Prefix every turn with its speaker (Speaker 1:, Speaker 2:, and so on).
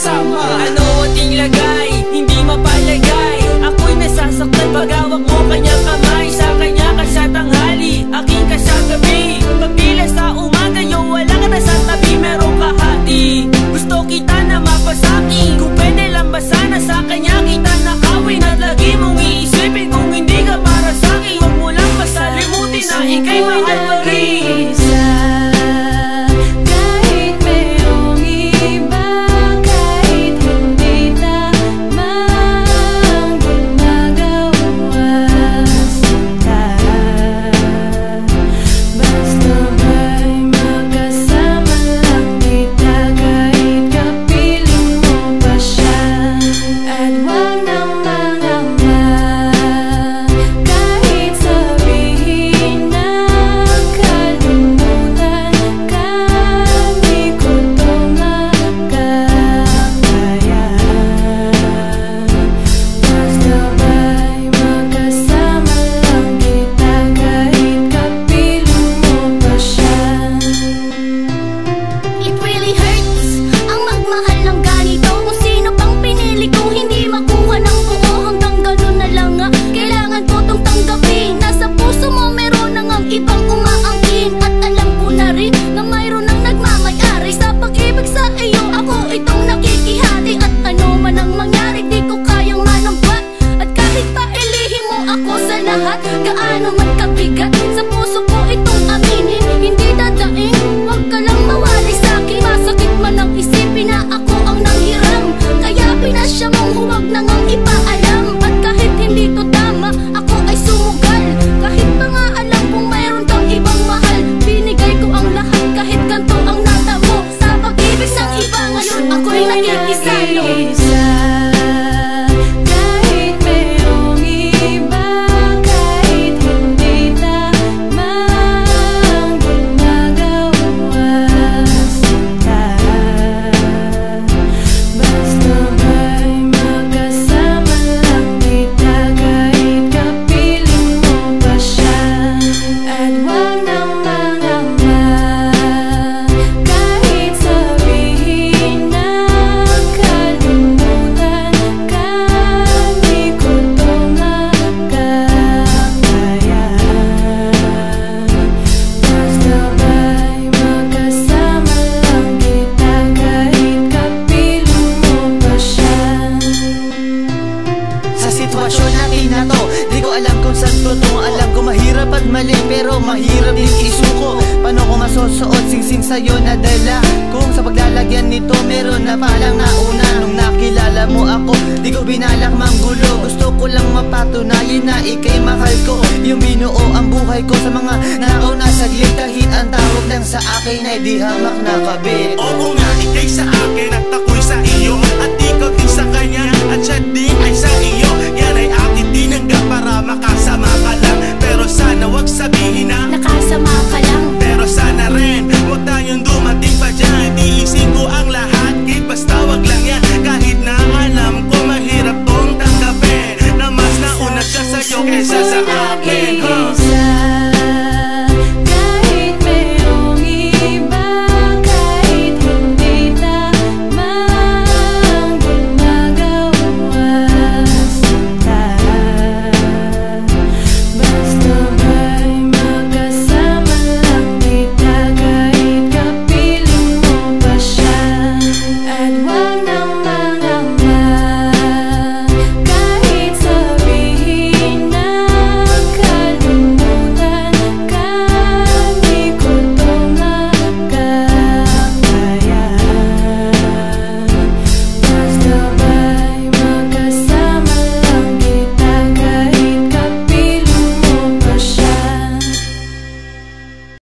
Speaker 1: Ano ating lagay, hindi mapalagay. Ako'y nasasaktan pag hawak mo kanyang kamay. Sa kanya ka sa tanghali, aking ka sa gabi. Pagpila sa umaga, yung wala ka na sa tabi. Merong kahati, gusto kita na mapasaki. Kung pwede lang ba sana sa kanya kita nakawin. At lagi mong iisipin kung hindi ka para sa'kin. Huwag mo lang pasalimutin na ika'y mahal pa rin. Gaano man kabigat sa puso ko itong aminin. Hindi dadaing, wag ka lang mawali sa'kin. Masakit man ang isipin na ako ang nanghiram. Kaya pinasya mong huwag na ngang ipaalam. At kahit hindi to tama, ako ay sumugal. Kahit pa nga alam kung mayroon kang ibang mahal, binigay ko ang lahat kahit ganito ang natamo. Sa pag-ibig ng iba ngayon ako'y nakikisalo.
Speaker 2: Mali pero mahirap din isuko. Paano ko masusuot singsing sa'yo na dala? Kung sa paglalagyan nito meron na palang nauna. Nung nakilala mo ako, di ko binalak manggulo. Gusto ko lang mapatunayan na ika'y mahal ko. Yung binuo ang buhay ko sa mga nakaw na saglit. Kahit ang tawag lang sa akin ay di hamak na kabit.
Speaker 3: Oo nga, ika'y sa akin at ako'y sa iyo. At ikaw din sa kanya at siya din ay sa iyo. Yan ay akin tinanggap para makasama ka lang. Pero sana wag sabihin na
Speaker 1: nakasama ka